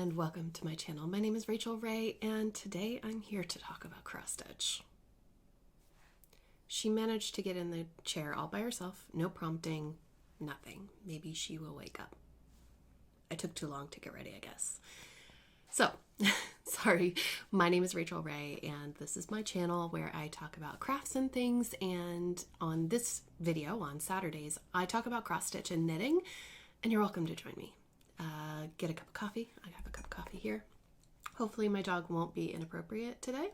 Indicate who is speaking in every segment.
Speaker 1: and welcome to my channel. My name is Rachel Ray, and today I'm here to talk about cross stitch. She managed to get in the chair all by herself, no prompting, nothing. Maybe she will wake up. I took too long to get ready, I guess. So, sorry, my name is Rachel Ray, and this is my channel where I talk about crafts and things, and on this video, on Saturdays, I talk about cross stitch and knitting, and you're welcome to join me. Get a cup of coffee. I have a cup of coffee here. Hopefully my dog won't be inappropriate today.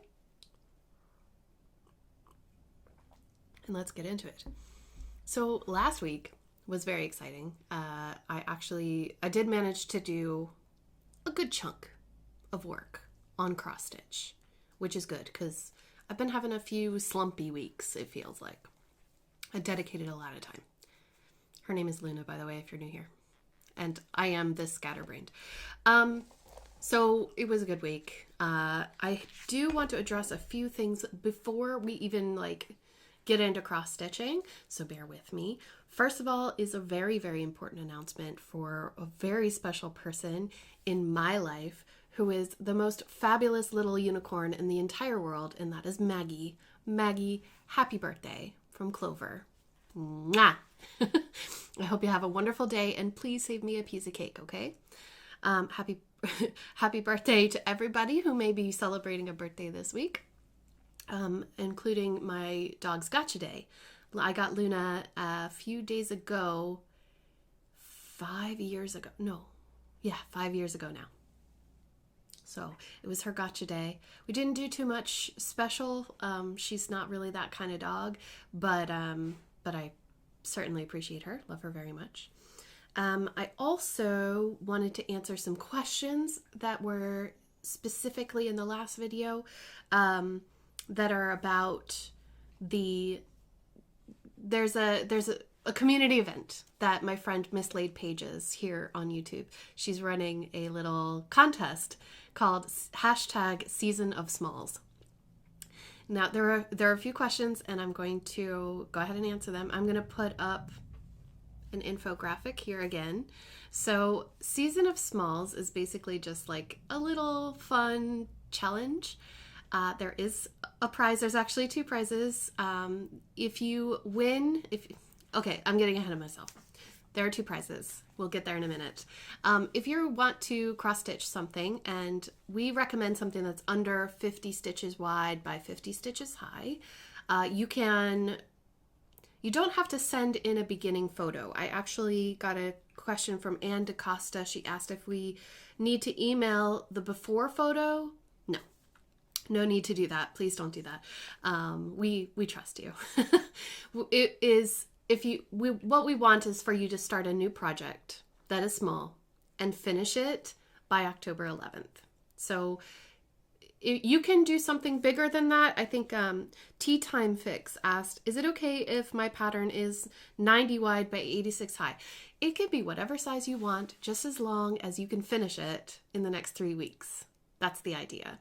Speaker 1: And let's get into it. So last week was very exciting. I did manage to do a good chunk of work on cross stitch, which is good because I've been having a few slumpy weeks, it feels like. I dedicated a lot of time. Her name is Luna, by the way, if you're new here. And I am this Scatterbrained. So it was a good week. I do want to address a few things before we even get into cross stitching. So bear with me. First of all is a very, very important announcement for a very special person in my life who is the most fabulous little unicorn in the entire world. And that is Maggie. Maggie, happy birthday from Clover. Mwah! I hope you have a wonderful day, and please save me a piece of cake, okay? Happy birthday to everybody who may be celebrating a birthday this week, including my dog's Gotcha Day. I got Luna a few days ago, 5 years ago. No, yeah, 5 years ago now. So it was her Gotcha Day. We didn't do too much special. She's not really that kind of dog, but I certainly appreciate her. Love her very much. I also wanted to answer some questions that were specifically in the last video that are about there's a community event that my friend Mislaid Pages here on YouTube. She's running a little contest called #SeasonOfSmalls. Now, there are a few questions, and I'm going to go ahead and answer them. I'm going to put up an infographic here again. So, Season of Smalls is basically just like a little fun challenge. There is a prize. There's actually two prizes. If you win, okay, I'm getting ahead of myself. There are two prizes. We'll get there in a minute. If you want to cross stitch something, and we recommend something that's under 50 stitches wide by 50 stitches high, you don't have to send in a beginning photo. I actually got a question from Ann DaCosta. She asked if we need to email the before photo. No need to do that. Please don't do that. We trust you. It is. What we want is for you to start a new project that is small and finish it by October 11th. So you can do something bigger than that. I think Tea Time Fix asked, is it okay if my pattern is 90 wide by 86 high? It can be whatever size you want, just as long as you can finish it in the next 3 weeks. That's the idea.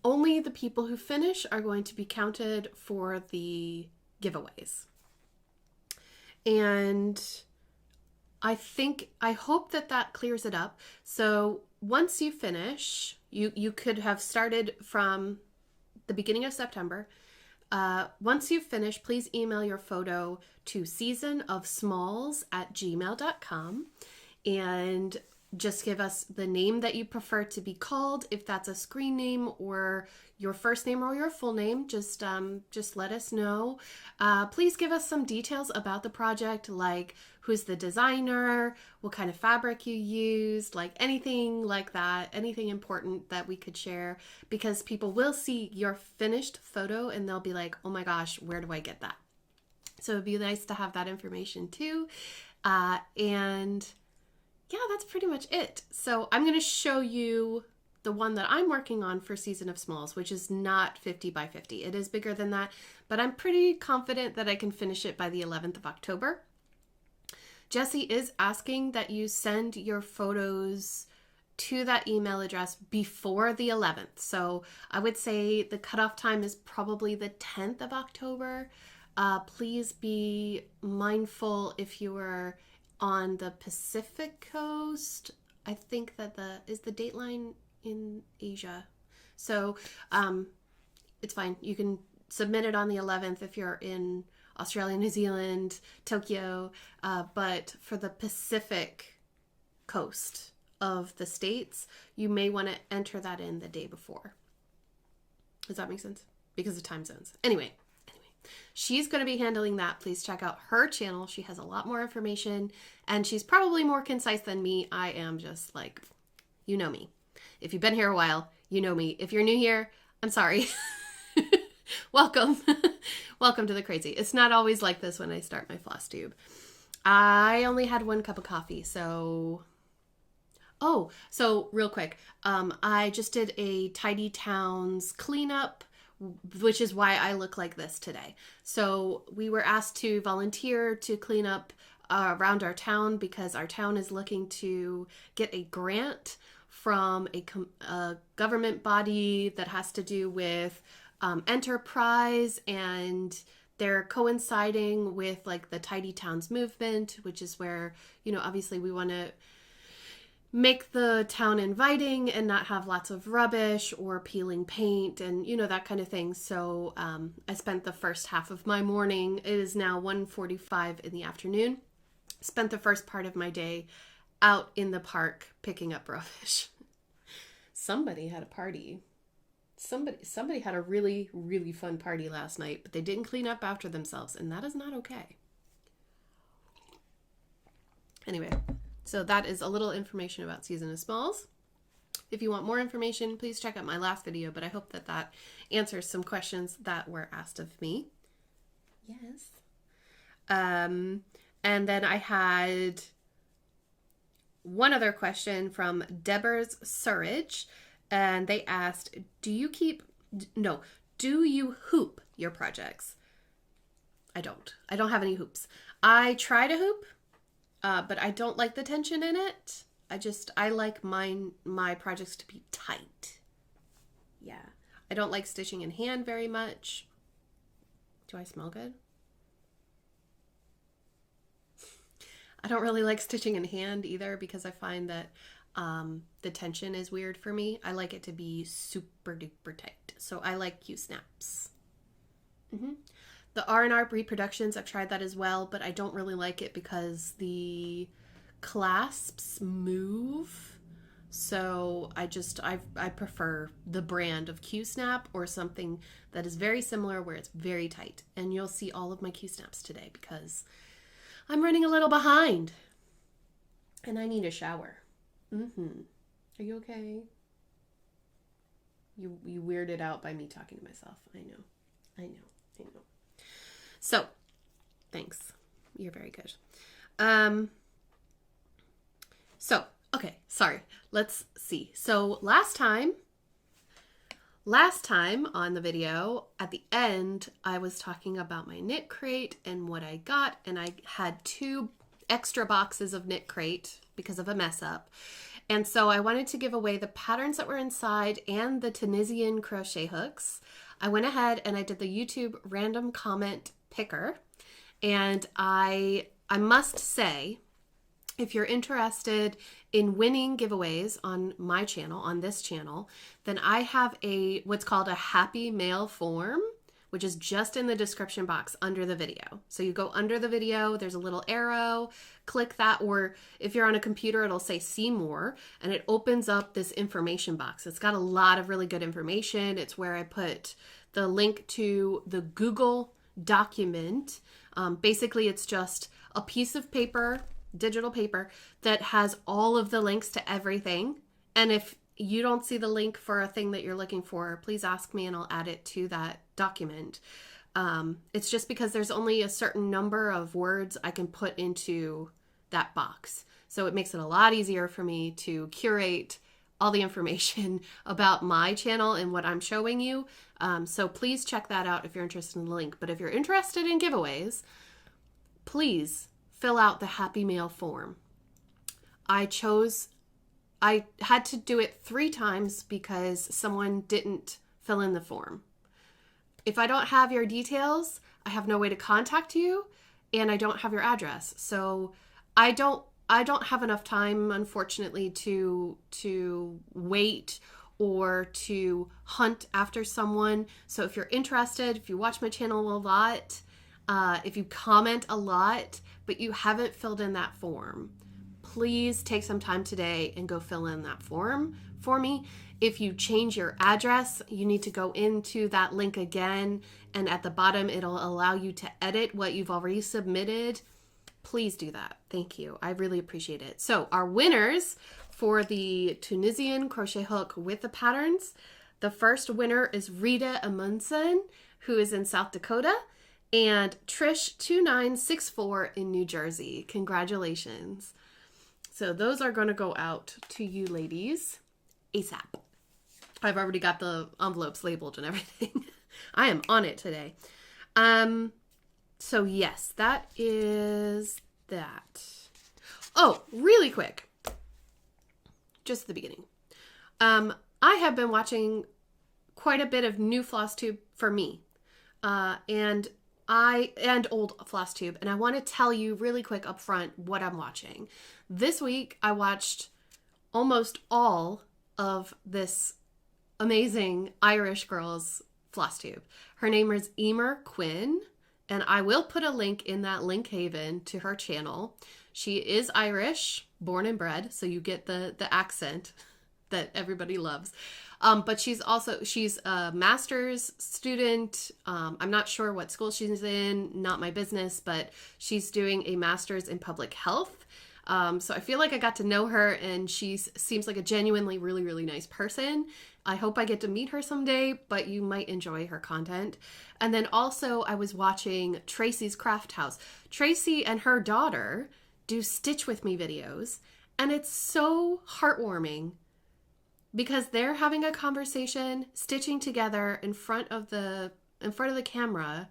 Speaker 1: Only the people who finish are going to be counted for the giveaways. And I hope that clears it up. So once you finish, you could have started from the beginning of September. Once you finish, please email your photo to SeasonOfSmalls@gmail.com and just give us the name that you prefer to be called. If that's a screen name or your first name or your full name, just let us know. Please give us some details about the project, like who's the designer, what kind of fabric you used, like anything like that, anything important that we could share, because people will see your finished photo and they'll be like, oh my gosh, where do I get that? So it'd be nice to have that information too. And yeah, that's pretty much it. So I'm going to show you the one that I'm working on for Season of Smalls, which is not 50 by 50. It is bigger than that, but I'm pretty confident that I can finish it by the 11th of October. Jessi is asking that you send your photos to that email address before the 11th. So I would say the cutoff time is probably the 10th of October. Please be mindful if you are on the Pacific coast I think that is the Dateline in Asia. So it's fine. You can submit it on the 11th if you're in Australia, New Zealand, Tokyo. But for the Pacific coast of the States, you may want to enter that in the day before. Does that make sense? Because of time zones. Anyway, she's going to be handling that. Please check out her channel. She has a lot more information, and she's probably more concise than me. I am just like, you know me. If you've been here a while, you know me. If you're new here, I'm sorry. Welcome. Welcome to the crazy. It's not always like this when I start my Flosstube. I only had 1 cup of coffee, so... Oh, so real quick, I just did a Tidy Towns cleanup, which is why I look like this today. So we were asked to volunteer to clean up around our town because our town is looking to get a grant from a government body that has to do with enterprise, and they're coinciding with like the Tidy Towns movement, which is where, you know, obviously we want to make the town inviting and not have lots of rubbish or peeling paint and, you know, that kind of thing. So I spent the first half of my morning, it is now 1:45 in the afternoon, spent the first part of my day out in the park picking up rubbish. Somebody had a party. Somebody had a really, really fun party last night, but they didn't clean up after themselves, and that is not okay. Anyway, so that is a little information about Season of Smalls. If you want more information, please check out my last video, but I hope that that answers some questions that were asked of me. Yes. And then I had one other question from Deborah's Surridge, and they asked, do you hoop your projects? I don't. I don't have any hoops. I try to hoop. But I don't like the tension in it. I like my projects to be tight. Yeah. I don't like stitching in hand very much. Do I smell good? I don't really like stitching in hand either because I find that the tension is weird for me. I like it to be super duper tight. So I like Q-snaps. The R&R reproductions, I've tried that as well, but I don't really like it because the clasps move. So I prefer the brand of Q-snap or something that is very similar where it's very tight. And you'll see all of my Q-snaps today because I'm running a little behind. And I need a shower. Are you okay? You weirded out by me talking to myself. I know. So, thanks. You're very good. Okay, sorry. Let's see. So last time on the video, at the end, I was talking about my KnitCrate and what I got, and I had 2 extra boxes of KnitCrate because of a mess up. And so I wanted to give away the patterns that were inside and the Tunisian crochet hooks. I went ahead and I did the YouTube random comment picker, and I must say, if you're interested in winning giveaways on my channel, on this channel, then I have what's called a happy mail form, which is just in the description box under the video. So you go under the video, there's a little arrow, click that, or if you're on a computer, it'll say see more, and it opens up this information box. It's got a lot of really good information. It's where I put the link to the Google document. Basically, it's just a piece of paper, digital paper, that has all of the links to everything. And if you don't see the link for a thing that you're looking for, please ask me and I'll add it to that document. It's just because there's only a certain number of words I can put into that box. So it makes it a lot easier for me to curate all the information about my channel and what I'm showing you. So please check that out if you're interested in the link. But if you're interested in giveaways, please fill out the Happy Mail form. I had to do it 3 times because someone didn't fill in the form. If I don't have your details, I have no way to contact you, and I don't have your address. So I don't I don't have enough time, unfortunately, to wait or to hunt after someone. So if you're interested, if you watch my channel a lot, if you comment a lot, but you haven't filled in that form, please take some time today and go fill in that form for me. If you change your address, you need to go into that link again, and at the bottom it'll allow you to edit what you've already submitted. Please do that. Thank you. I really appreciate it. So our winners for the Tunisian crochet hook with the patterns, the first winner is Rita Amundsen, who is in South Dakota, and Trish2964 in New Jersey. Congratulations. So those are going to go out to you ladies ASAP. I've already got the envelopes labeled and everything. I am on it today. So yes, that is that. Oh, really quick. Just at the beginning. I have been watching quite a bit of new Flosstube for me. And old Flosstube, and I want to tell you really quick up front what I'm watching. This week I watched almost all of this amazing Irish girl's Flosstube. Her name is Emer Quinn, and I will put a link in that link haven to her channel. She is Irish, born and bred, so you get the accent that everybody loves. But she's a master's student. I'm not sure what school she's in, not my business, but she's doing a master's in public health. So I feel like I got to know her, and she seems like a genuinely really, really nice person. I hope I get to meet her someday, but you might enjoy her content. And then also I was watching Tracy's Craft House. Tracy and her daughter do Stitch With Me videos, and it's so heartwarming because they're having a conversation, stitching together in front of the camera,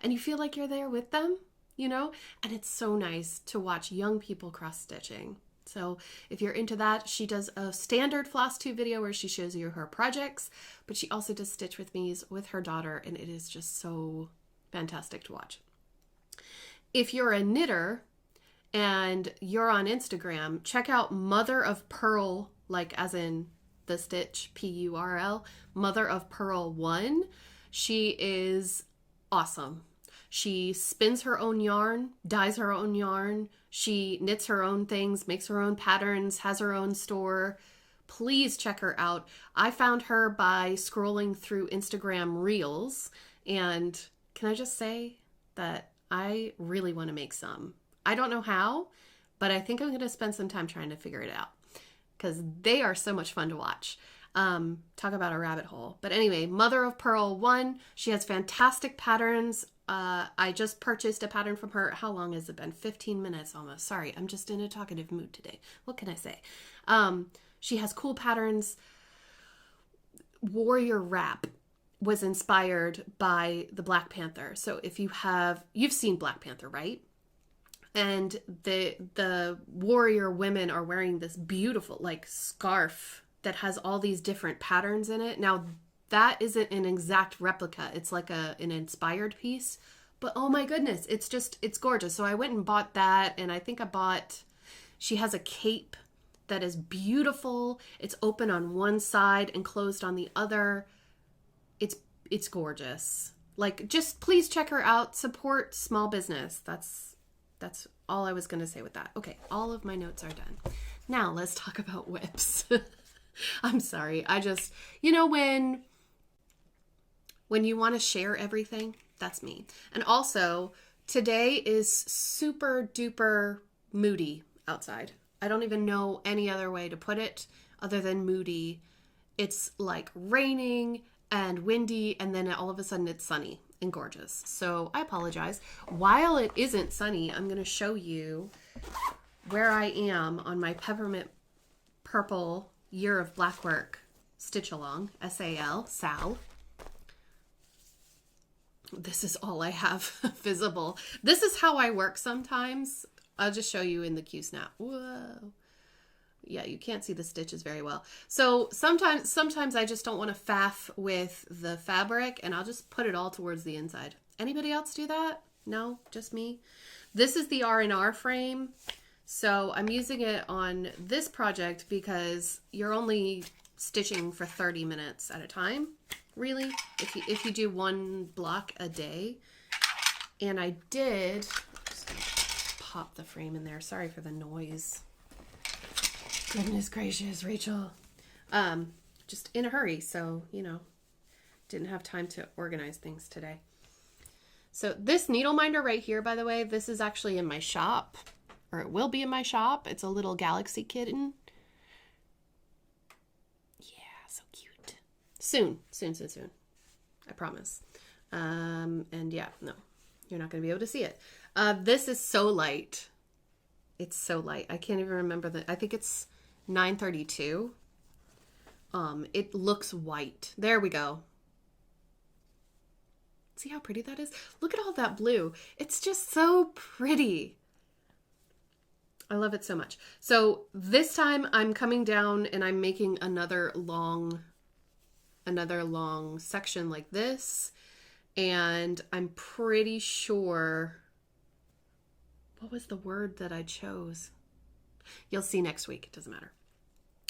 Speaker 1: and you feel like you're there with them, you know? And it's so nice to watch young people cross-stitching. So if you're into that, she does a standard Flosstube video where she shows you her projects, but she also does Stitch With Me's with her daughter, and it is just so fantastic to watch. If you're a knitter and you're on Instagram, check out Mother of Pearl, like as in the stitch, P-U-R-L, Mother of Pearl 1. She is awesome. She spins her own yarn, dyes her own yarn. She knits her own things, makes her own patterns, has her own store. Please check her out. I found her by scrolling through Instagram Reels, and can I just say that I really want to make some. I don't know how, but I think I'm going to spend some time trying to figure it out because they are so much fun to watch. Talk about a rabbit hole. But anyway, Mother of Pearl 1, she has fantastic patterns. I just purchased a pattern from her. How long has it been? 15 minutes almost. Sorry, I'm just in a talkative mood today. What can I say? She has cool patterns. Warrior Wrap was inspired by the Black Panther. So if you've seen Black Panther, right? And the warrior women are wearing this beautiful like scarf that has all these different patterns in it. Now that isn't an exact replica. It's like an inspired piece, but oh my goodness, it's gorgeous. So I went and bought that, and I think she has a cape that is beautiful. It's open on one side and closed on the other. It's gorgeous. Like, just please check her out. Support small business. That's all I was going to say with that. Okay, all of my notes are done. Now let's talk about whips. I'm sorry. I just, when you want to share everything, that's me. And also, today is super duper moody outside. I don't even know any other way to put it other than moody. It's like raining and windy, and then all of a sudden it's sunny and gorgeous. So I apologize. While it isn't sunny, I'm going to show you where I am on my Peppermint Purple Year of Black Work Stitch Along, Sal. This is all I have visible. This is how I work sometimes. I'll just show you in the Q-Snap. Whoa. Yeah, you can't see the stitches very well. So sometimes I just don't want to faff with the fabric, and I'll just put it all towards the inside. Anybody else do that? No, just me. This is the R&R frame. So I'm using it on this project because you're only stitching for 30 minutes at a time, really, if you do one block a day. And I did, just gonna pop the frame in there. Sorry for the noise. Goodness gracious, Rachel. Just in a hurry, so, you know, didn't have time to organize things today. So this needle minder right here, by the way, this is actually in my shop, or it will be in my shop. It's a little galaxy kitten. Yeah, so cute. Soon. I promise. And yeah, no, you're not going to be able to see it. This is so light. It's so light. I can't even remember I think it's 932. It looks white. There we go. See how pretty that is? Look at all that blue. It's just so pretty. I love it so much. So this time I'm coming down and I'm making another long section like this. And I'm pretty sure, what was the word that I chose? You'll see next week. It doesn't matter.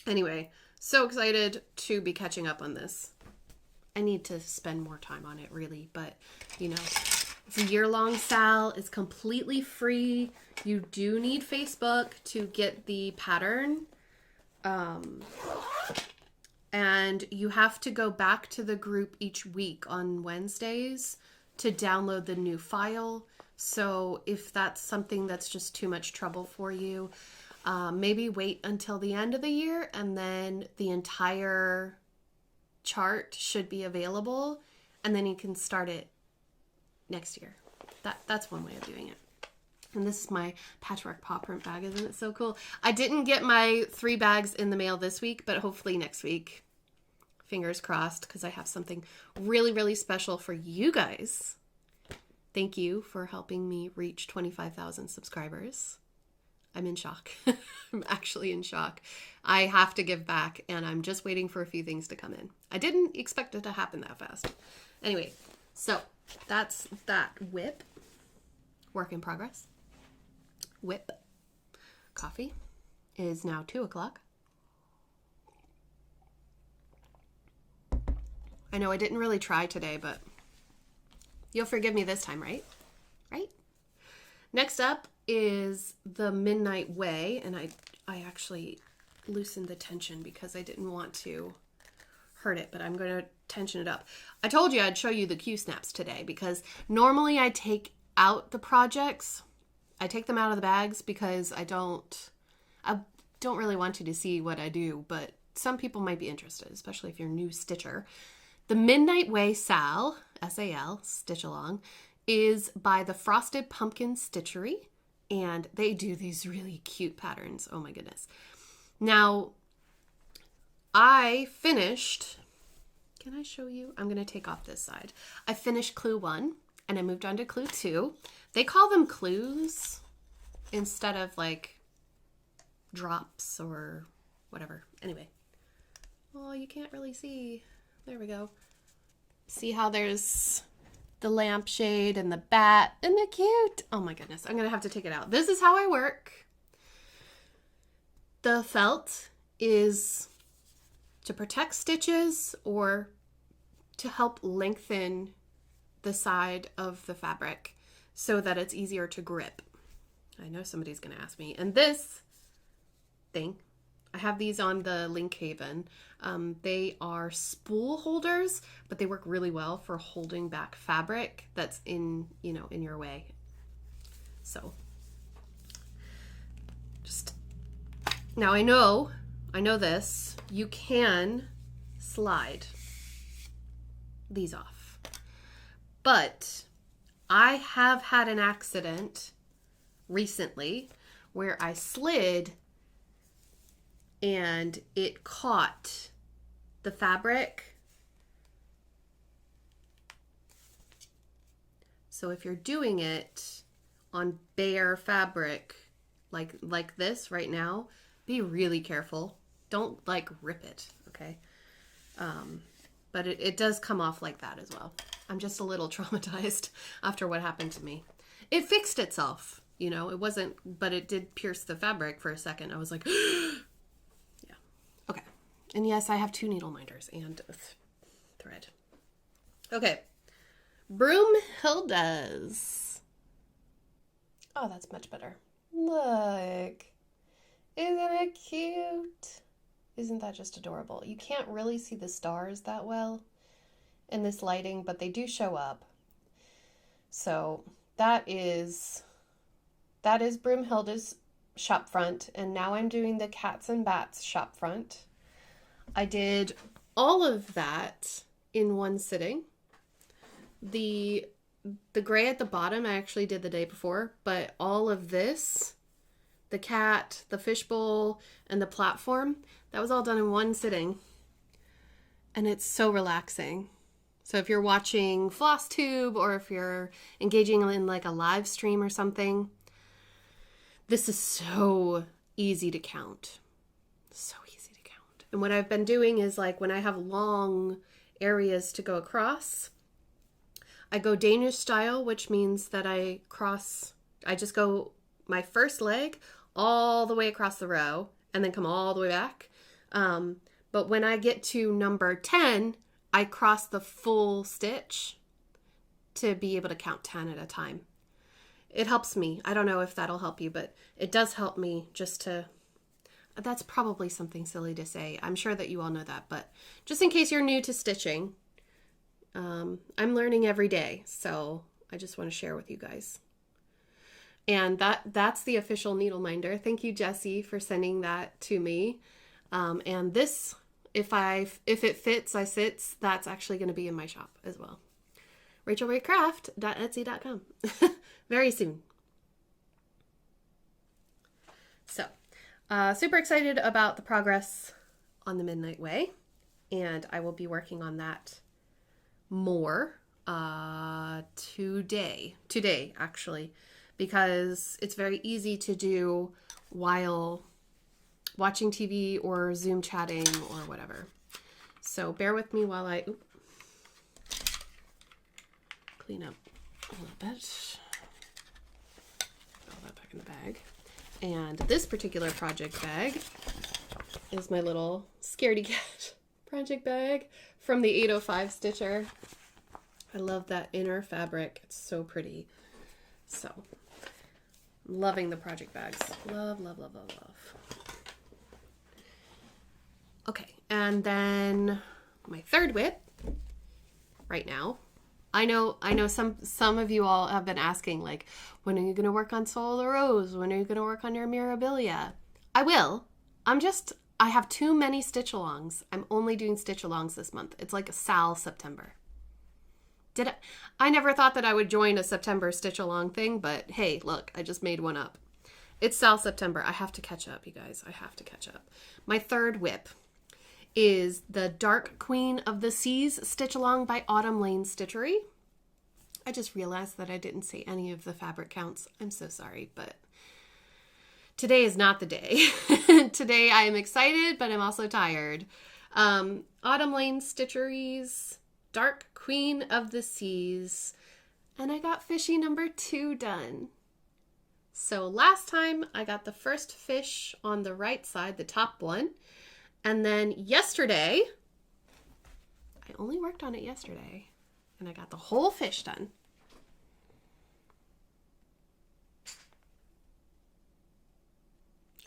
Speaker 1: Anyway, so excited to be catching up on this. I need to spend more time on it, really, but you know, it's a year-long sal. It's completely free. You do need Facebook to get the pattern. And you have to go back to the group each week on Wednesdays to download the new file. So if that's something that's just too much trouble for you, maybe wait until the end of the year, and then the entire chart should be available, and then you can start it next year. That's one way of doing it. And this is my patchwork paw print bag. Isn't it so cool? I didn't get my 3 bags in the mail this week, but hopefully next week. Fingers crossed, because I have something really, really special for you guys. Thank you for helping me reach 25,000 subscribers. I'm in shock. I'm actually in shock. I have to give back, and I'm just waiting for a few things to come in. I didn't expect it to happen that fast. Anyway, so that's that whip. Work in progress. Whip. Coffee. It is now 2 o'clock. I know I didn't really try today, but you'll forgive me this time, right? Right? Next up is the Midnight Way, and I actually loosened the tension because I didn't want to hurt it, but I'm going to tension it up. I told you I'd show you the Q-snaps today because normally I take out the projects. I take them out of the bags because I don't really want you to see what I do, but some people might be interested, especially if you're a new stitcher. The Midnight Way Sal, S-A-L, stitch along, is by the Frosted Pumpkin Stitchery, and they do these really cute patterns. Oh my goodness. Now, I finished, can I show you? I'm going to take off this side. I finished clue 1, and I moved on to clue 2. They call them clues instead of like drops or whatever. Anyway. Oh, you can't really see. There we go. See how there's the lampshade and the bat. Isn't it cute? Oh my goodness. I'm going to have to take it out. This is how I work. The felt is to protect stitches or to help lengthen the side of the fabric so that it's easier to grip. I know somebody's going to ask me. And this thing, I have these on the Link Haven. They are spool holders, but they work really well for holding back fabric that's in your way. So just now I know this, you can slide these off, but I have had an accident recently where I slid and it caught the fabric. So if you're doing it on bare fabric like this right now, be really careful. Don't like rip it, okay? But it does come off like that as well. I'm just a little traumatized after what happened to me. It fixed itself. you know, it wasn't, but it did pierce the fabric for a second. I was like, yeah. Okay. And yes, I have 2 needle minders and a thread. Okay. Broomhildas. Oh, that's much better. Look. Isn't it cute? Isn't that just adorable? You can't really see the stars that well in this lighting, but they do show up. So that is Broomhilda's shop front, and now I'm doing the Cats and Bats shop front. I did all of that in one sitting. The gray at the bottom I actually did the day before, but all of this, the cat, the fishbowl, and the platform, that was all done in one sitting. And it's so relaxing. So if you're watching Flosstube or if you're engaging in like a live stream or something, this is so easy to count. So easy to count. And what I've been doing is like when I have long areas to go across, I go Danish style, which means that I just go my first leg all the way across the row and then come all the way back. But when I get to number 10, I cross the full stitch to be able to count 10 at a time. It helps me. I don't know if that'll help you, but it does help me just to... That's probably something silly to say. I'm sure that you all know that, but just in case you're new to stitching, I'm learning every day, so I just want to share with you guys. And that's the official needle minder. Thank you, Jessi, for sending that to me. And this, if it fits, that's actually going to be in my shop as well. RachelRayCraft.etsy.com. Very soon. So, super excited about the progress on the Midnight Way, and I will be working on that more today actually, because it's very easy to do while watching TV or Zoom chatting or whatever. So bear with me while I clean up a little bit. Put all that back in the bag. And this particular project bag is my little scaredy cat project bag from the 805 Stitcher. I love that inner fabric. It's so pretty. So, I'm loving the project bags. Love, love, love, love, love. Okay, and then my third whip right now. I know some of you all have been asking, like, when are you going to work on Soul of the Rose? When are you going to work on your Mirabilia? I will. I have too many stitch-alongs. I'm only doing stitch-alongs this month. It's like a Sal September. I never thought that I would join a September stitch-along thing, but hey, look, I just made one up. It's Sal September. I have to catch up, you guys. I have to catch up. My third whip is the Dark Queen of the Seas stitch-along by Autumn Lane Stitchery. I just realized that I didn't say any of the fabric counts. I'm so sorry, but today is not the day. Today I am excited, but I'm also tired. Autumn Lane Stitchery's Dark Queen of the Seas. And I got fishy number 2 done. So last time I got the first fish on the right side, the top one. And then yesterday, I only worked on it yesterday, and I got the whole fish done.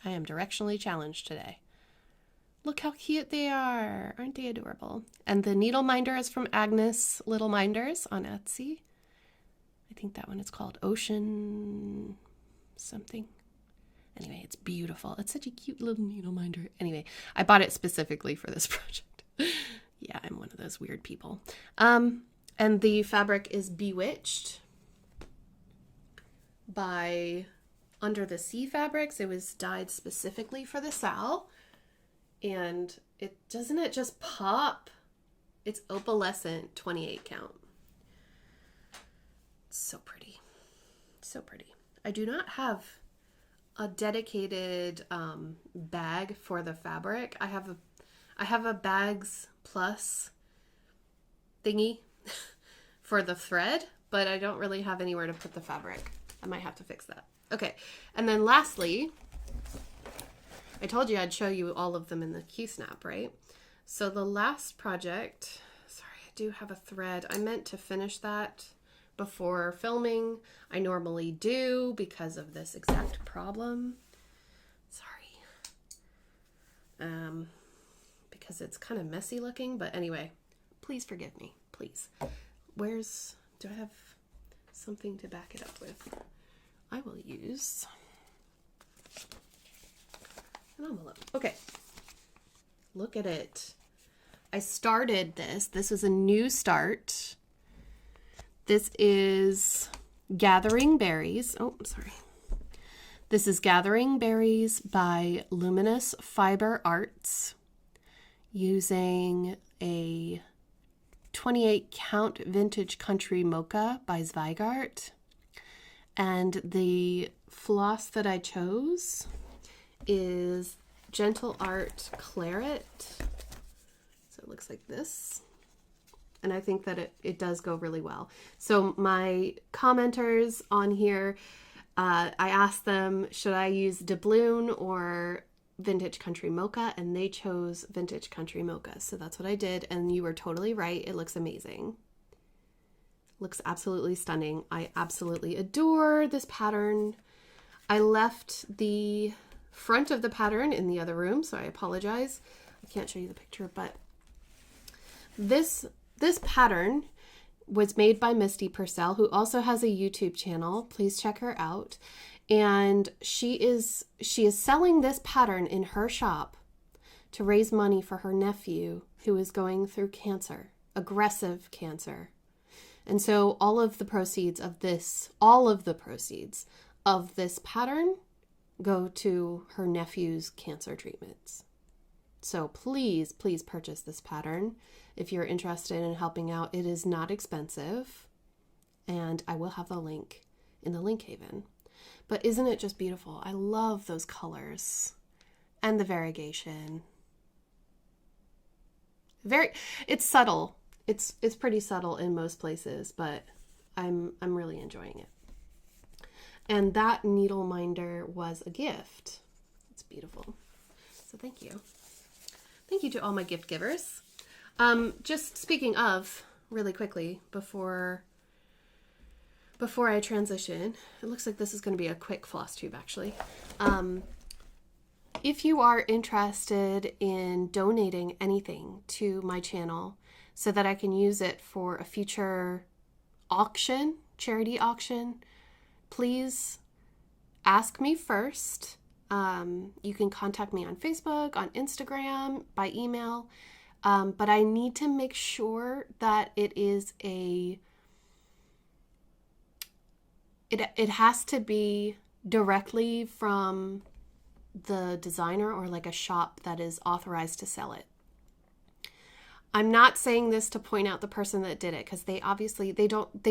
Speaker 1: I am directionally challenged today. Look how cute they are. Aren't they adorable? And the needle minder is from Agnes Little Minders on Etsy. I think that one is called Ocean something. Anyway, it's beautiful. It's such a cute little needle minder. Anyway, I bought it specifically for this project. Yeah, I'm one of those weird people. And the fabric is Bewitched by Under the Sea Fabrics. It was dyed specifically for the Sal. And doesn't it just pop? It's opalescent 28 count. So pretty. So pretty. I do not have a dedicated bag for the fabric. I have a bags plus thingy for the thread, but I don't really have anywhere to put the fabric. I might have to fix that. Okay, and then lastly, I told you I'd show you all of them in the key snap, right? So the last project, sorry, I do have a thread. I meant to finish that before filming. I normally do because of this exact problem. Sorry. Because it's kind of messy looking, but anyway, please forgive me, please. Do I have something to back it up with? I will use an envelope. Okay, look at it. I started this. This was a new start. This is Gathering Berries. Oh, sorry. This is Gathering Berries by Luminous Fiber Arts using a 28 count vintage country mocha by Zweigart. And the floss that I chose is Gentle Art Claret. So it looks like this. And I think that it does go really well. So my commenters on here, I asked them, should I use doubloon or vintage country mocha? And they chose vintage country mocha. So that's what I did. And you were totally right. It looks amazing. Looks absolutely stunning. I absolutely adore this pattern. I left the front of the pattern in the other room, so I apologize. I can't show you the picture, but this pattern was made by Misty Purcell, who also has a YouTube channel. Please check her out. And she is selling this pattern in her shop to raise money for her nephew who is going through cancer, aggressive cancer. And so all of the proceeds of this pattern go to her nephew's cancer treatments. So please, please purchase this pattern if you're interested in helping out. It is not expensive, and I will have the link in the link haven. But isn't it just beautiful? I love those colors and the variegation. It's subtle. It's pretty subtle in most places, but I'm really enjoying it. And that needle minder was a gift. It's beautiful. So thank you. Thank you to all my gift givers. Just speaking of, really quickly, before I transition, it looks like this is going to be a quick floss tube actually. If you are interested in donating anything to my channel so that I can use it for a future auction, charity auction, please ask me first. You can contact me on Facebook, on Instagram, by email, but I need to make sure that it is it has to be directly from the designer or like a shop that is authorized to sell it. I'm not saying this to point out the person that did it, because they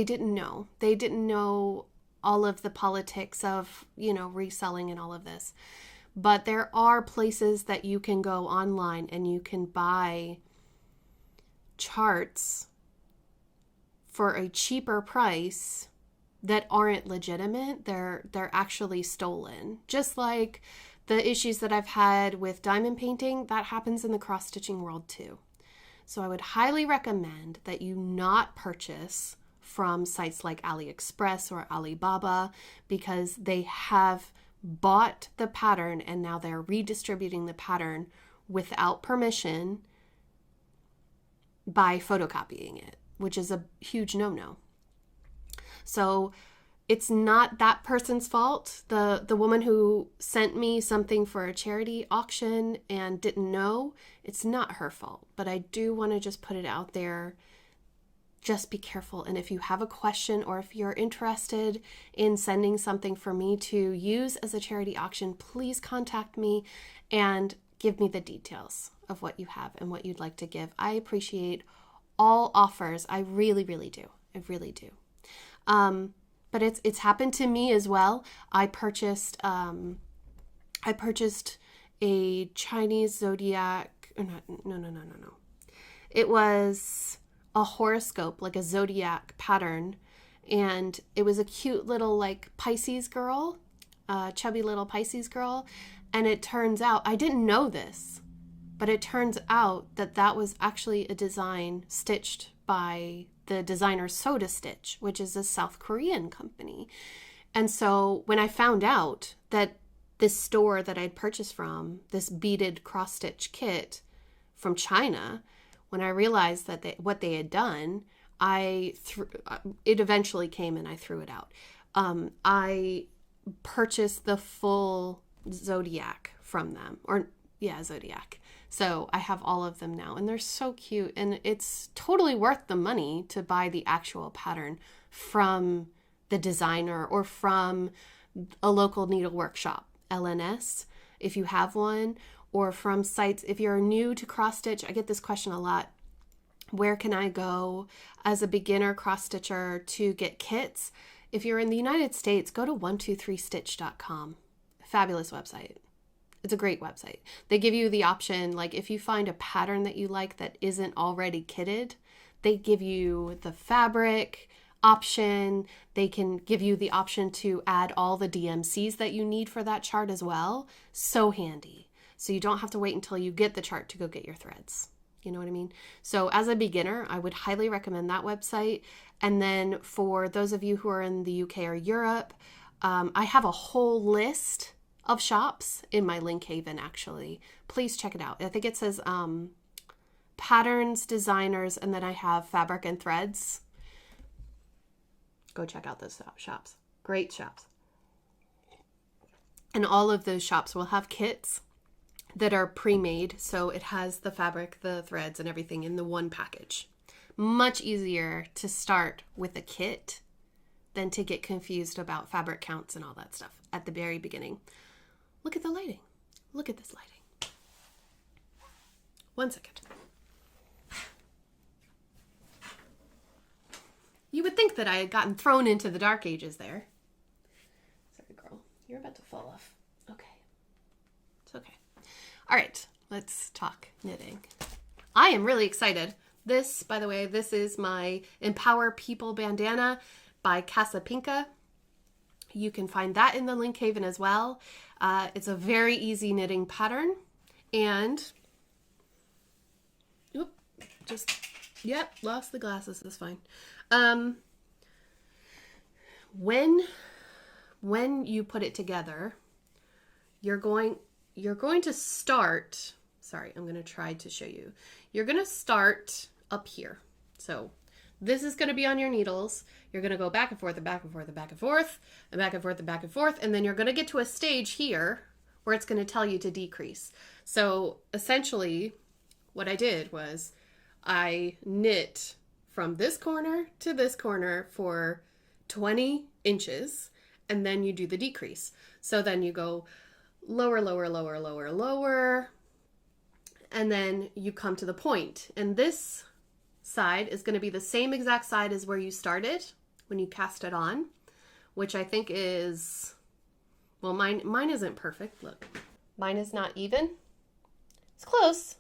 Speaker 1: didn't know all of the politics of, reselling and all of this. But there are places that you can go online and you can buy charts for a cheaper price that aren't legitimate. They're actually stolen. Just like the issues that I've had with diamond painting, that happens in the cross-stitching world too. So I would highly recommend that you not purchase from sites like AliExpress or Alibaba, because they have bought the pattern and now they're redistributing the pattern without permission by photocopying it, which is a huge no-no. So it's not that person's fault. The woman who sent me something for a charity auction and didn't know, it's not her fault. But I do want to just put it out there. Just be careful. And if you have a question or if you're interested in sending something for me to use as a charity auction, please contact me and give me the details of what you have and what you'd like to give. I appreciate all offers. I really, really do. I really do. But it's happened to me as well. I purchased a Chinese zodiac. No. It was a horoscope, like a zodiac pattern, and it was a cute little like Pisces girl. chubby little Pisces girl. And it turns out, I didn't know this, but it turns out that that was actually a design stitched by the designer Soda Stitch, which is a South Korean company. And so when I found out that this store that I'd purchased from, this beaded cross-stitch kit from China, when I realized that what they had done, it eventually came and I threw it out. I purchased the full Zodiac from them, Zodiac. So I have all of them now, and they're so cute, and it's totally worth the money to buy the actual pattern from the designer or from a local needle workshop, LNS, if you have one, or from sites. If you're new to cross stitch, I get this question a lot. Where can I go as a beginner cross stitcher to get kits? If you're in the United States, go to 123stitch.com. Fabulous website. It's a great website. They give you the option, like if you find a pattern that you like that isn't already kitted, they give you the fabric option. They can give you the option to add all the DMCs that you need for that chart as well. So handy. So you don't have to wait until you get the chart to go get your threads. You know what I mean? So as a beginner, I would highly recommend that website. And then for those of you who are in the UK or Europe, I have a whole list of shops in my link haven, actually. Please check it out. I think it says patterns, designers, and then I have fabric and threads. Go check out those shops. Great shops. And all of those shops will have kits that are pre-made, so it has the fabric, the threads, and everything in the one package. Much easier to start with a kit than to get confused about fabric counts and all that stuff at the very beginning. Look at the lighting. Look at this lighting. 1 second. You would think that I had gotten thrown into the dark ages there. Sorry, girl. You're about to fall off. Okay. It's okay. All right. Let's talk knitting. I am really excited. This, by the way, this is my Empower People bandana by Casapinka. You can find that in the link haven as well. It's a very easy knitting pattern, and lost the glasses. That's fine. When you put it together, you're going to start. Sorry, I'm going to try to show you. You're going to start up here. So this is going to be on your needles. You're going to go back and forth and back and forth and back and forth and back and forth and back and forth. And then you're going to get to a stage here where it's going to tell you to decrease. So essentially what I did was I knit from this corner to this corner for 20 inches, and then you do the decrease. So then you go lower, lower, lower, lower, lower, and then you come to the point. And this side is going to be the same exact side as where you started when you cast it on, which I think is, well, mine isn't perfect. Look, mine is not even. It's close,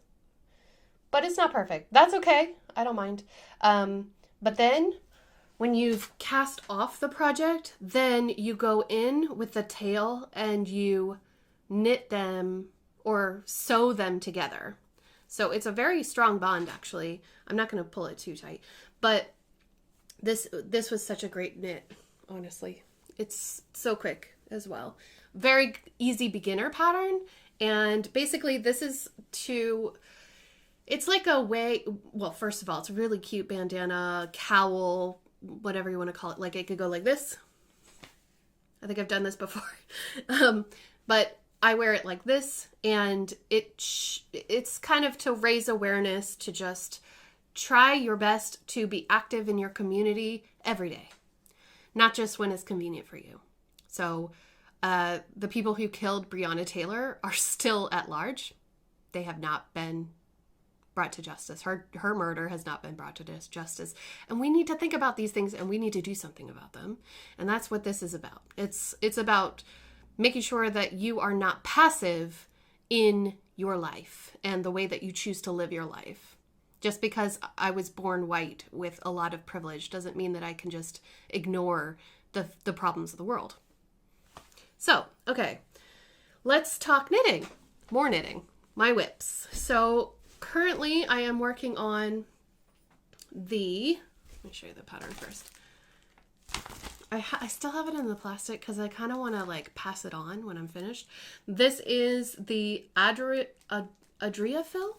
Speaker 1: but it's not perfect. That's okay. I don't mind. But then when you've cast off the project, then you go in with the tail and you knit them or sew them together. So it's a very strong bond, actually. I'm not going to pull it too tight, but this was such a great knit, honestly. It's so quick as well. Very easy beginner pattern. And basically this is it's like a way, well, first of all, it's a really cute bandana, cowl, whatever you want to call it. Like it could go like this. I think I've done this before. But I wear it like this, and it's kind of to raise awareness, to just try your best to be active in your community every day, not just when it's convenient for you. So the people who killed Breonna Taylor are still at large. They have not been brought to justice. Her murder has not been brought to justice. And we need to think about these things, and we need to do something about them. And that's what this is about. It's about making sure that you are not passive in your life and the way that you choose to live your life. Just because I was born white with a lot of privilege doesn't mean that I can just ignore the problems of the world. So, okay, let's talk knitting. More knitting. My whips. So currently I am working on let me show you the pattern first. I still have it in the plastic because I kind of want to like pass it on when I'm finished. This is the Adria Fill.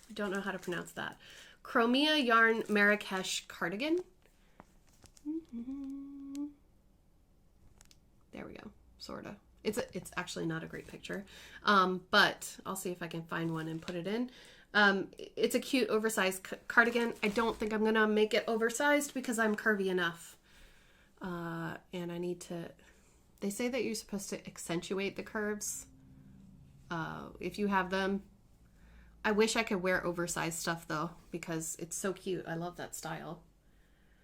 Speaker 1: I don't know how to pronounce that. Chromia Yarn Marrakesh Cardigan. There we go, sorta. It's actually not a great picture, but I'll see if I can find one and put it in. It's a cute oversized cardigan. I don't think I'm gonna make it oversized because I'm curvy enough. And I need to, they say that you're supposed to accentuate the curves if you have them. I wish I could wear oversized stuff though, because it's so cute. I love that style.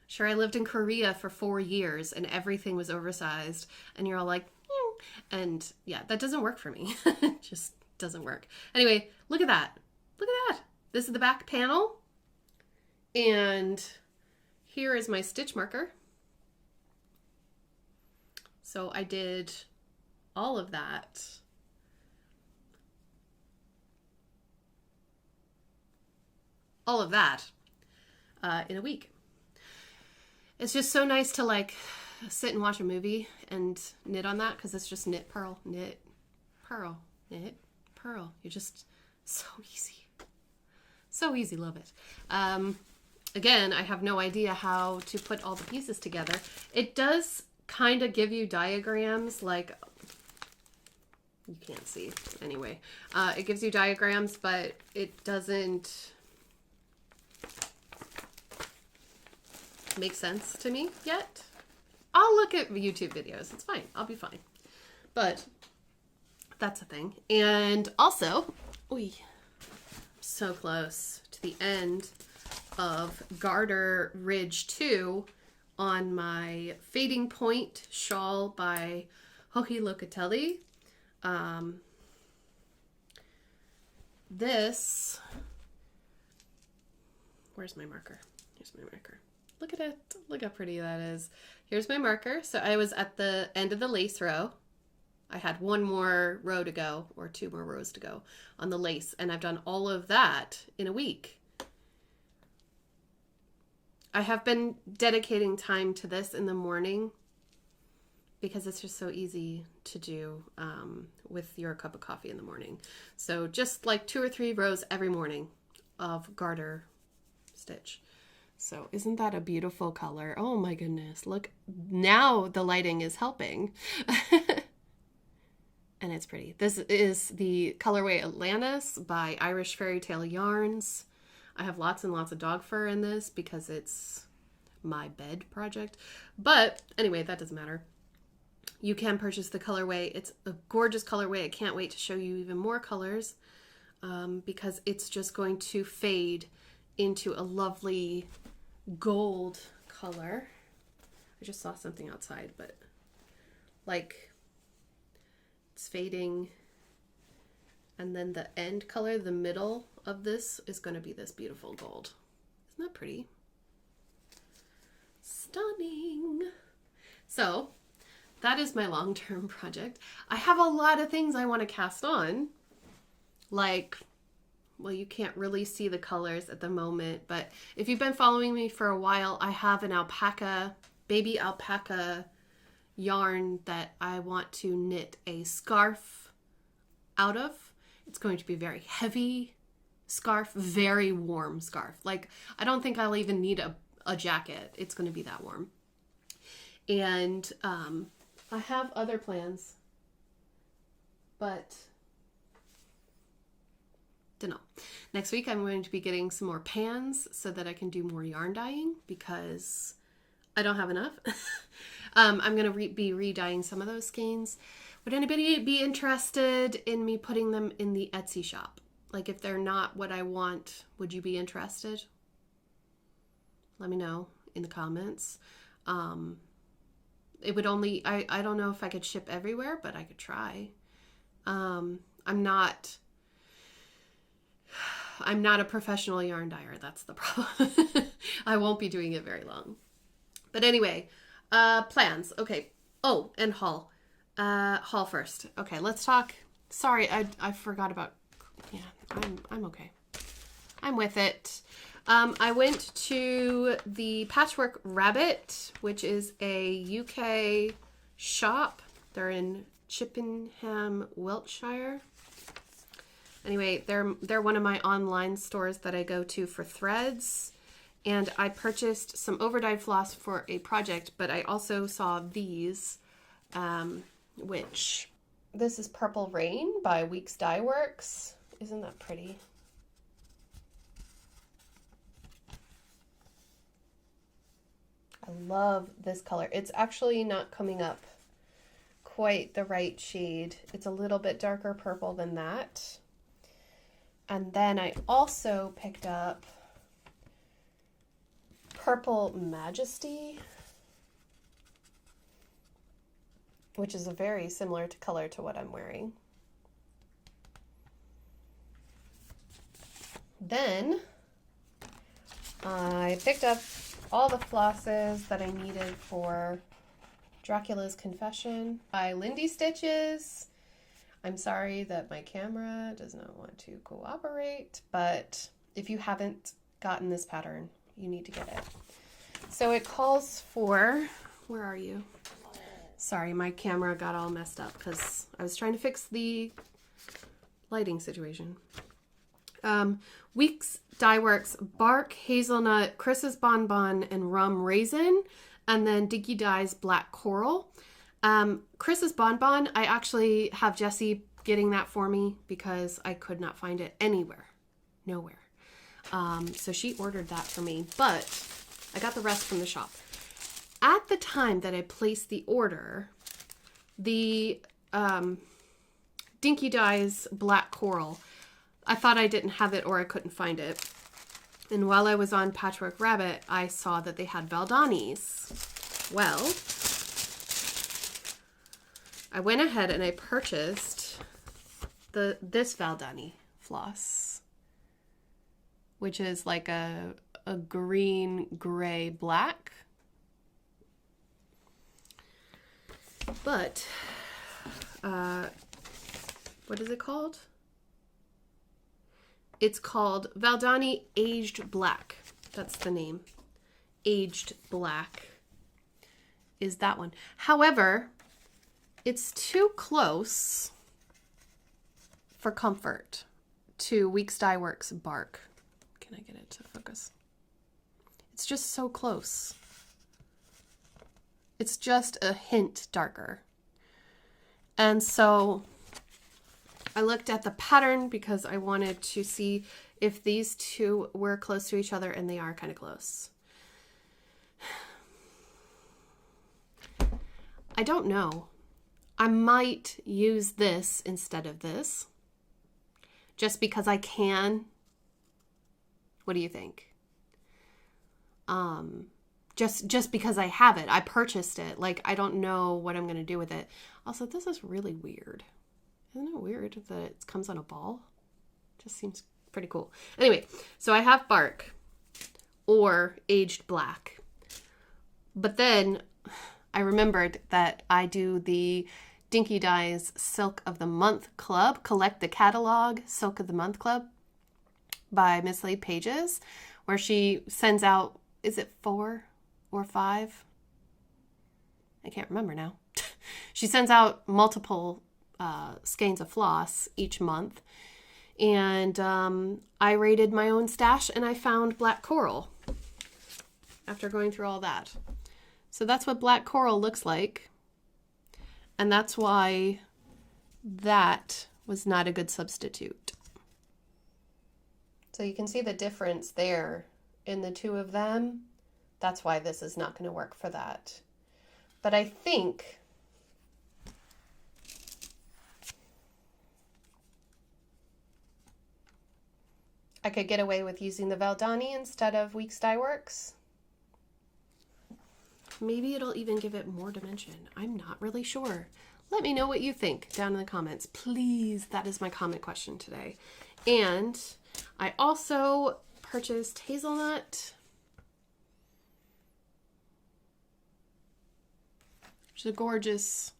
Speaker 1: Sure, I lived in Korea for 4 years and everything was oversized and you're all like, ew. And yeah, that doesn't work for me. It just doesn't work. Anyway, look at that. Look at that. This is the back panel. And here is my stitch marker. So I did all of that. In a week. It's just so nice to like sit and watch a movie and knit on that because it's just knit, purl, knit, purl, knit, purl. You're just so easy. So easy, love it. Again, I have no idea how to put all the pieces together. It does kind of give you diagrams, like you can't see anyway. It gives you diagrams, but it doesn't make sense to me yet. I'll look at YouTube videos. It's fine. I'll be fine. But that's a thing. And also, so close to the end of Garter Ridge 2 on my Fading Point shawl by Hohi Locatelli. This, where's my marker? Here's my marker. Look at it. Look how pretty that is. Here's my marker. So I was at the end of the lace row. I had one more row to go, or 2 more rows to go on the lace. And I've done all of that in a week. I have been dedicating time to this in the morning because it's just so easy to do with your cup of coffee in the morning. So just like 2 or 3 rows every morning of garter stitch. So isn't that a beautiful color? Oh my goodness. Look, now the lighting is helping. And it's pretty. This is the colorway Atlantis by Irish Fairy Tale Yarns. I have lots and lots of dog fur in this because it's my bed project. But anyway, that doesn't matter. You can purchase the colorway. It's a gorgeous colorway. I can't wait to show you even more colors because it's just going to fade into a lovely gold color. I just saw something outside, but like it's fading, and then the end color, the middle of this, is going to be this beautiful gold. Isn't that pretty? Stunning. So that is my long-term project. I have a lot of things I want to cast on, like, well, you can't really see the colors at the moment, but if you've been following me for a while, I have an alpaca, baby alpaca yarn that I want to knit a scarf out of. It's going to be a very heavy scarf, very warm scarf. Like, I don't think I'll even need a jacket. It's going to be that warm. And I have other plans, but don't know. Next week I'm going to be getting some more pans so that I can do more yarn dyeing because I don't have enough. I'm going to be re-dyeing some of those skeins. Would anybody be interested in me putting them in the Etsy shop? Like, if they're not what I want, would you be interested? Let me know in the comments. It would only, I don't know if I could ship everywhere, but I could try. I'm not a professional yarn dyer. That's the problem. I won't be doing it very long. But anyway, plans. Okay. Oh, and haul. Haul first. Okay, let's talk. Sorry, I forgot about, yeah, I'm okay. I'm with it. I went to the Patchwork Rabbit, which is a UK shop. They're in Chippenham, Wiltshire. Anyway, they're one of my online stores that I go to for threads. And I purchased some overdyed floss for a project, but I also saw these, which this is Purple Rain by Weeks Dye Works. Isn't that pretty? I love this color. It's actually not coming up quite the right shade. It's a little bit darker purple than that. And then I also picked up Purple Majesty, which is a very similar color to what I'm wearing. Then I picked up all the flosses that I needed for Dracula's Confession by Lindy Stitches. I'm sorry that my camera does not want to cooperate, but if you haven't gotten this pattern, you need to get it. So it calls for, where are you? Sorry, my camera got all messed up because I was trying to fix the lighting situation. Weeks Dye Works Bark, Hazelnut, Chris's Bonbon, and Rum Raisin, and then Dinky Dye's Black Coral. Chris's Bonbon, I actually have Jessi getting that for me because I could not find it anywhere. Nowhere. So she ordered that for me, but I got the rest from the shop. At the time that I placed the order, the Dinky Dye's Black Coral, I thought I didn't have it or I couldn't find it. And while I was on Patchwork Rabbit, I saw that they had Valdanis. Well, I went ahead and I purchased this Valdani floss, which is like a green, gray, black. But, what is it called? It's called Valdani Aged Black. That's the name. Aged Black is that one. However, it's too close for comfort to Weeks Dye Works Bark. Can I get it to focus? It's just so close. It's just a hint darker. And so I looked at the pattern because I wanted to see if these two were close to each other, and they are kind of close. I don't know. I might use this instead of this just because I can. What do you think? Just because I have it. I purchased it. Like, I don't know what I'm going to do with it. Also, this is really weird. Isn't it weird that it comes on a ball? Just seems pretty cool. Anyway, so I have Bark or Aged Black. But then I remembered that I do the Dinky Dye's Silk of the Month Club, Collect the Catalog Silk of the Month Club by Mislaid Pages, where she sends out, is it 4 or 5? I can't remember now. She sends out multiple skeins of floss each month, and I raided my own stash and I found Black Coral after going through all that. So that's what Black Coral looks like, and that's why that was not a good substitute. So you can see the difference there in the two of them. That's why this is not going to work for that. But I think I could get away with using the Valdani instead of Weeks Dye Works. Maybe it'll even give it more dimension. I'm not really sure. Let me know what you think down in the comments. Please, that is my comment question today. And I also purchased Hazelnut, which is a gorgeous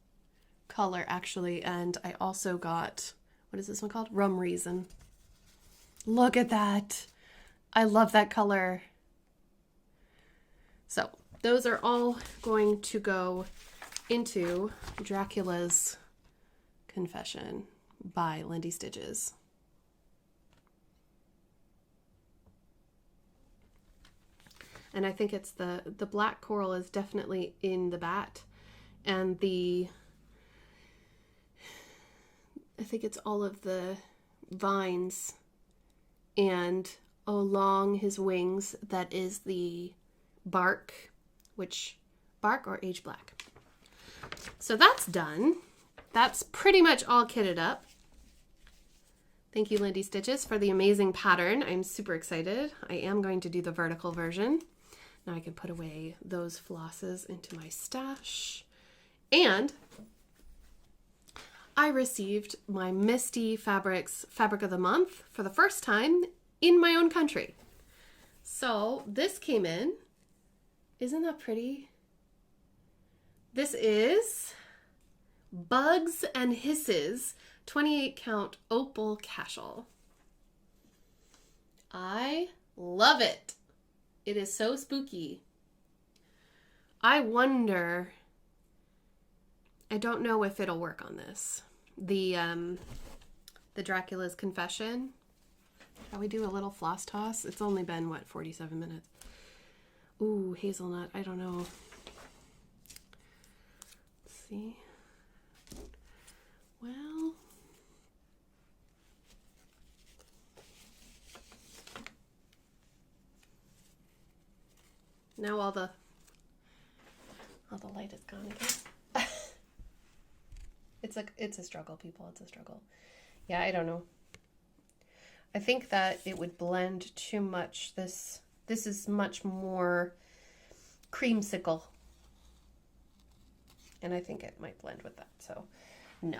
Speaker 1: color actually, and I also got, what is this one called? Rum Raisin. Look at that. I love that color. So those are all going to go into Dracula's Confession by Lindy Stitches. And I think it's the black coral is definitely in the bat, and I think it's all of the vines, and along his wings that is the bark, which bark or age black. So that's done. That's pretty much all kitted up. Thank you, Lindy Stitches, for the amazing pattern. I'm super excited. I am going to do the vertical version. Now I can put away those flosses into my stash. And I received my Misty Fabrics Fabric of the Month for the first time in my own country. So this came in. Isn't that pretty? This is Bugs and Hisses 28 count opal cashel. I love it. It is so spooky. I wonder, I don't know if it'll work on this. The Dracula's Confession. Shall we do a little floss toss? It's only been, what, 47 minutes? Ooh, hazelnut. I don't know. Let's see. Well, now all the light is gone again. It's a struggle, people. It's a struggle. Yeah, I don't know. I think that it would blend too much. This is much more creamsicle, and I think it might blend with that. So, no,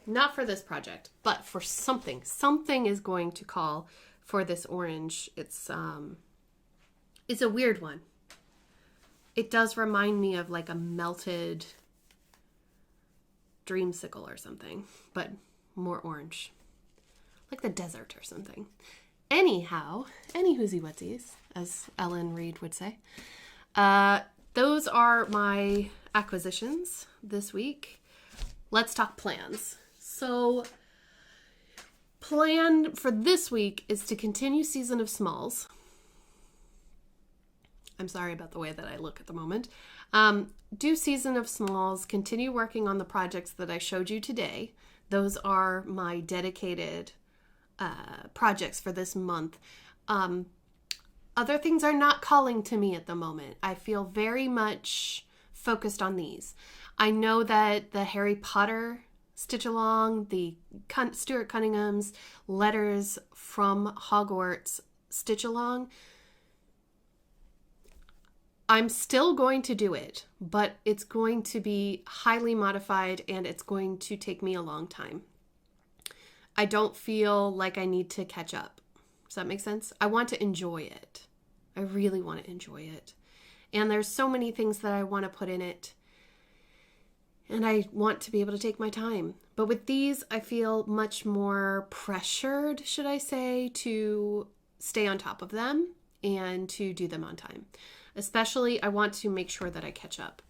Speaker 1: not for this project, but for something. Something is going to call for this orange. It's a weird one. It does remind me of like a melted dreamsicle or something, but more orange, like the desert or something. Anyhow, any whoosie whatsies, as Ellen Reed would say. Those are my acquisitions this week. Let's talk plans. So, plan for this week is to continue Season of Smalls. I'm sorry about the way that I look at the moment. Do Season of Smalls, continue working on the projects that I showed you today. Those are my dedicated projects for this month. Other things are not calling to me at the moment. I feel very much focused on these. I know that the Harry Potter Stitch Along, the Stuart Cunningham's Letters from Hogwarts Stitch Along, I'm still going to do it, but it's going to be highly modified and it's going to take me a long time. I don't feel like I need to catch up. Does that make sense? I want to enjoy it. I really want to enjoy it. And there's so many things that I want to put in it. And I want to be able to take my time. But with these, I feel much more pressured, should I say, to stay on top of them and to do them on time. Especially, I want to make sure that I catch up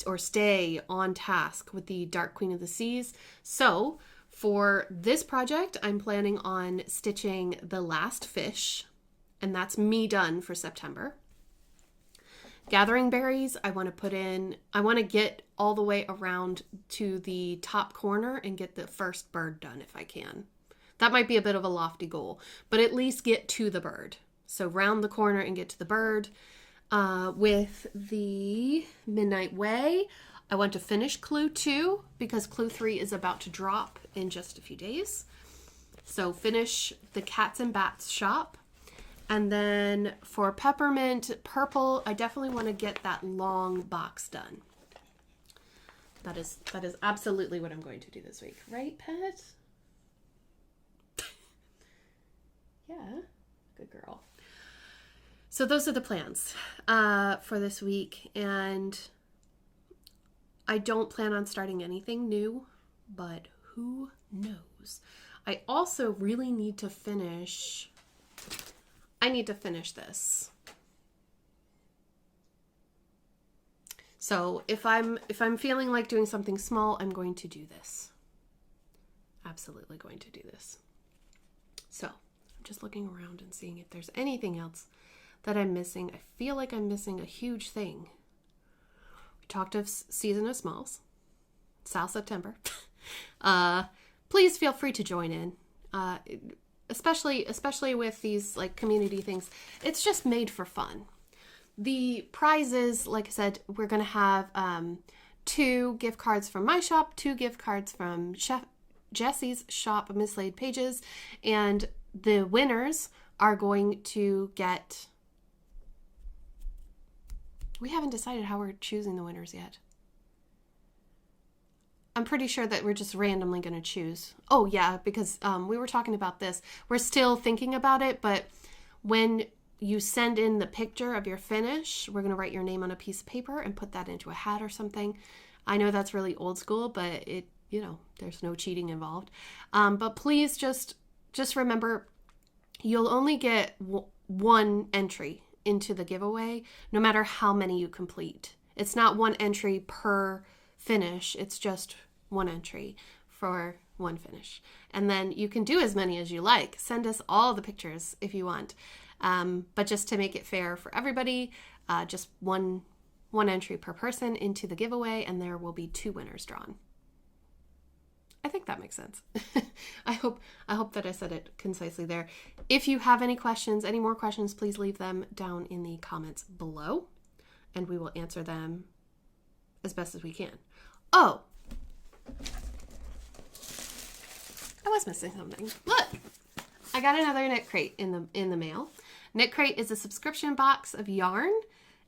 Speaker 1: or stay on task with the Dark Queen of the Seas. So, for this project, I'm planning on stitching the last fish, and that's me done for September. Gathering berries, I want to get all the way around to the top corner and get the first bird done if I can. That might be a bit of a lofty goal, but at least get to the bird. So round the corner and get to the bird. With the Midnight Way, I want to finish Clue 2 because Clue 3 is about to drop in just a few days. So finish the Cats and Bats shop. And then for Peppermint Purple, I definitely want to get that long box done. That is absolutely what I'm going to do this week. Right, Pet? Yeah, good girl. So those are the plans for this week. And I don't plan on starting anything new, but who knows? I also really need to finish. I need to finish this. So if I'm feeling like doing something small, I'm going to do this. Absolutely going to do this. So I'm just looking around and seeing if there's anything else that I'm missing. I feel like I'm missing a huge thing. We talked of Season of Smalls, South September. Please feel free to join in, especially with these like community things. It's just made for fun. The prizes, like I said, we're going to have 2 gift cards from my shop, 2 gift cards from Jessi's shop, Mislaid Pages, and the winners are going to get... We haven't decided how we're choosing the winners yet. I'm pretty sure that we're just randomly going to choose. Oh, yeah, because we were talking about this. We're still thinking about it, but when you send in the picture of your finish, we're going to write your name on a piece of paper and put that into a hat or something. I know that's really old school, but it, you know, there's no cheating involved. But please just remember, you'll only get one entry into the giveaway, no matter how many you complete. It's not one entry per finish. It's just one entry for one finish. And then you can do as many as you like. Send us all the pictures if you want. But just to make it fair for everybody, just one entry per person into the giveaway, and there will be 2 winners drawn. I think that makes sense. I hope that I said it concisely there. If you have any questions, any more questions, please leave them down in the comments below, and we will answer them as best as we can. Oh, I was missing something. Look, I got another KnitCrate in the mail. KnitCrate is a subscription box of yarn,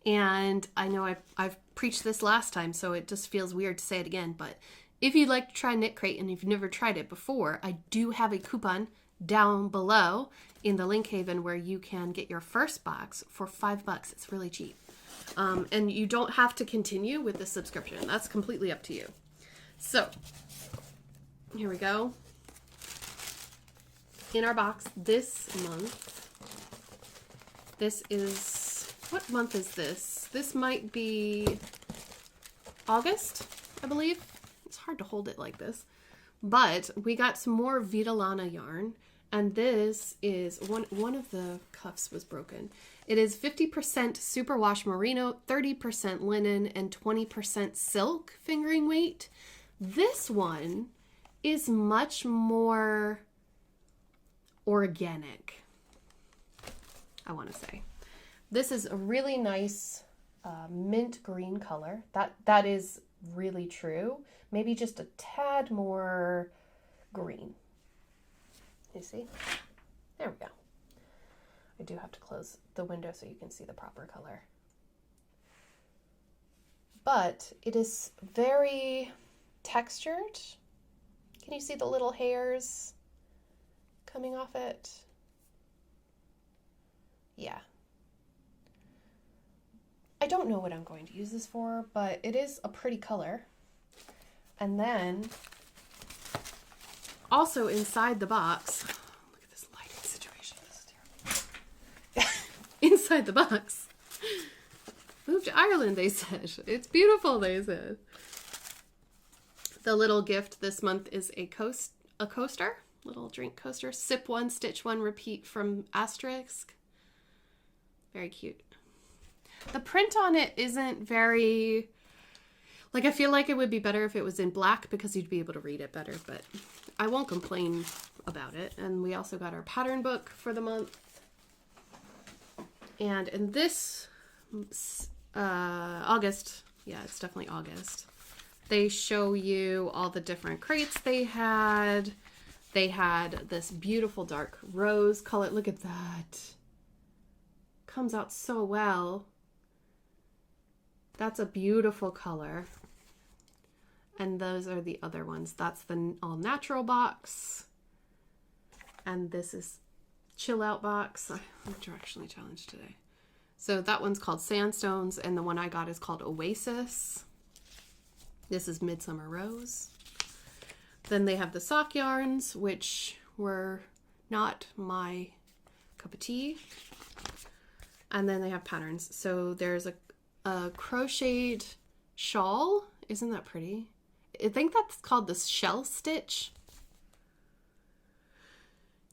Speaker 1: and I know I've preached this last time, so it just feels weird to say it again, but if you'd like to try KnitCrate and you've never tried it before, I do have a coupon down below in the link haven where you can get your first box for $5. It's really cheap. And you don't have to continue with the subscription. That's completely up to you. So, here we go. In our box this month, this is, what month is this? This might be August, I believe. It's hard to hold it like this, but we got some more Vitalana yarn, and this is one of the cuffs was broken. It is 50% superwash merino, 30% linen, and 20% silk fingering weight. This one is much more organic, I want to say. This is a really nice mint green color. That is really true. Maybe just a tad more green. You see? There we go. I do have to close the window so you can see the proper color. But it is very textured. Can you see the little hairs coming off it? Yeah. I don't know what I'm going to use this for, but it is a pretty color. And then also inside the box, look at this lighting situation. This is terrible. Inside the box, moved to Ireland, they said. It's beautiful, they said. The little gift this month is a coaster, little drink coaster. Sip one, stitch one, repeat from Asterisk. Very cute. The print on it isn't very, like, I feel like it would be better if it was in black because you'd be able to read it better, but I won't complain about it. And we also got our pattern book for the month. And in this August, yeah, it's definitely August, they show you all the different crates they had. They had this beautiful dark rose color. Look at that. Comes out so well. That's a beautiful color. And those are the other ones. That's the all natural box. And this is chill out box. I'm directionally challenged today. So that one's called Sandstones, and the one I got is called Oasis. This is Midsummer Rose. Then they have the sock yarns, which were not my cup of tea. And then they have patterns. So there's a crocheted shawl. Isn't that pretty? I think that's called the shell stitch.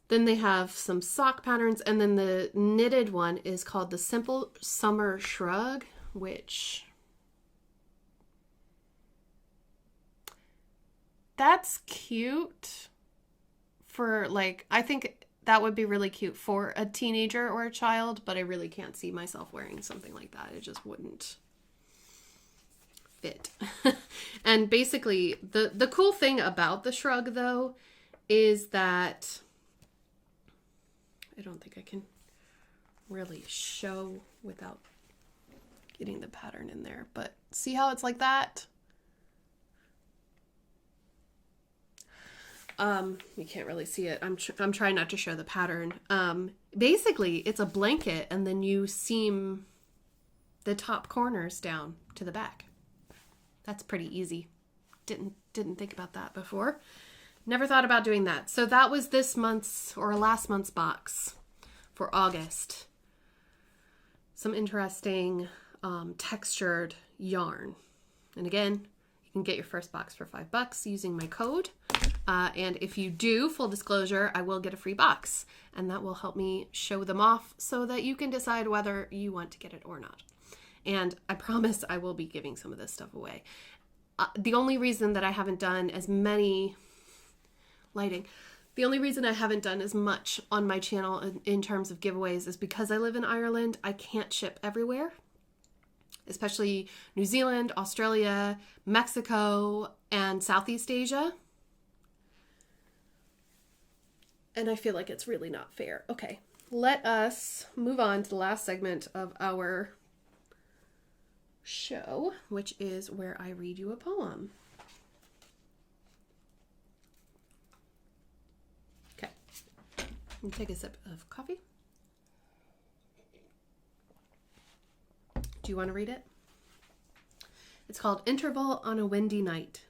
Speaker 1: Then they have some sock patterns, and then the knitted one is called the Simple Summer Shrug, which that's cute for, like, I think that would be really cute for a teenager or a child, but I really can't see myself wearing something like that. It just wouldn't fit. And basically the cool thing about the shrug though is that I don't think I can really show without getting the pattern in there, but see how it's like that? You can't really see it. I'm trying not to show the pattern. Basically it's a blanket and then you seam the top corners down to the back. That's pretty easy. Didn't think about that before. Never thought about doing that. So that was this month's or last month's box for August. Some interesting textured yarn. And again, you can get your first box for $5 using my code. And if you do, full disclosure, I will get a free box. And that will help me show them off so that you can decide whether you want to get it or not. And I promise I will be giving some of this stuff away. The only reason that I haven't done as many the only reason I haven't done as much on my channel in terms of giveaways is because I live in Ireland. I can't ship everywhere, especially New Zealand, Australia, Mexico, and Southeast Asia. And I feel like it's really not fair. Okay, let us move on to the last segment of our show, which is where I read you a poem. Okay, I'm gonna take a sip of coffee. Do you want to read it? It's called Interval on a Windy Night.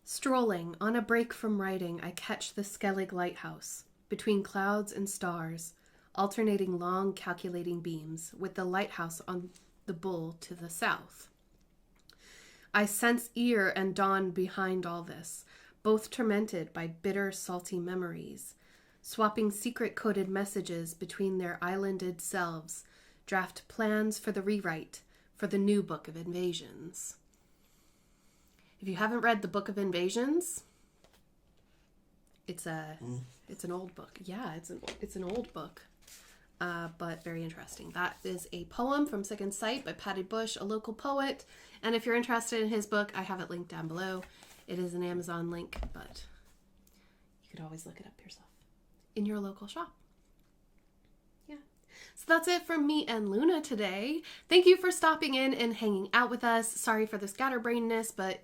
Speaker 1: Strolling on a break from writing, I catch the Skellig lighthouse between clouds and stars, alternating long calculating beams with the lighthouse on the bull to the south. I sense ear and dawn behind all this, both tormented by bitter, salty memories, swapping secret-coded messages between their islanded selves, draft plans for the rewrite for the new Book of Invasions. If you haven't read the Book of Invasions, it's an old book. Yeah, it's an old book. But very interesting. That is a poem from Second Sight by Patty Bush, a local poet. And if you're interested in his book, I have it linked down below. It is an Amazon link, but you could always look it up yourself in your local shop. Yeah. So that's it from me and Luna today. Thank you for stopping in and hanging out with us. Sorry for the scatterbrainedness, but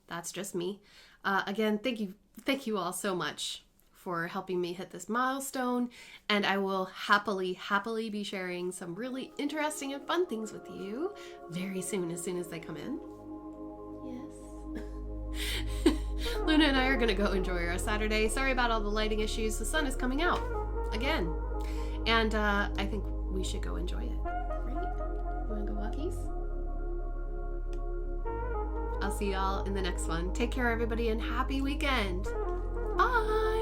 Speaker 1: that's just me. Again, thank you all so much for helping me hit this milestone, and I will happily be sharing some really interesting and fun things with you very soon as they come in. Yes. Luna and I are gonna go enjoy our Saturday. Sorry about all the lighting issues. The sun is coming out again, and I think we should go enjoy it, right? You wanna go walkies? I'll see y'all in the next one. Take care, everybody, and happy weekend. Bye.